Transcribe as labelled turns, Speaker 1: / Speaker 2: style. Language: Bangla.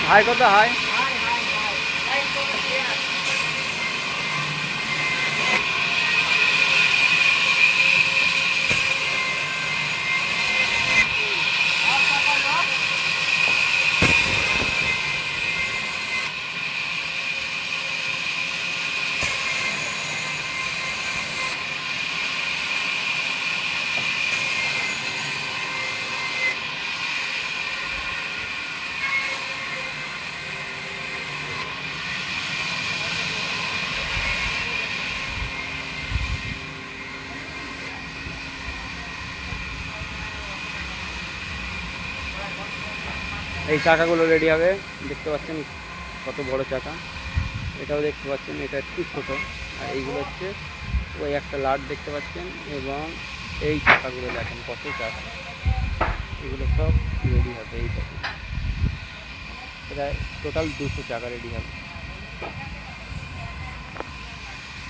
Speaker 1: হাই কত হাই? এই চাকাগুলো রেডি হবে, দেখতে পাচ্ছেন কত বড় চাকা। এটাও দেখতে পাচ্ছেন, এটা একটু ছোট। আর এইগুলো হচ্ছে ওই একটা লাট দেখতে পাচ্ছেন, এবং এই চাকাগুলো দেখেন কত চাকা। এগুলো সব রেডি হবে। এই দেখেন প্রায় টোটাল 200 চাকা রেডি হবে।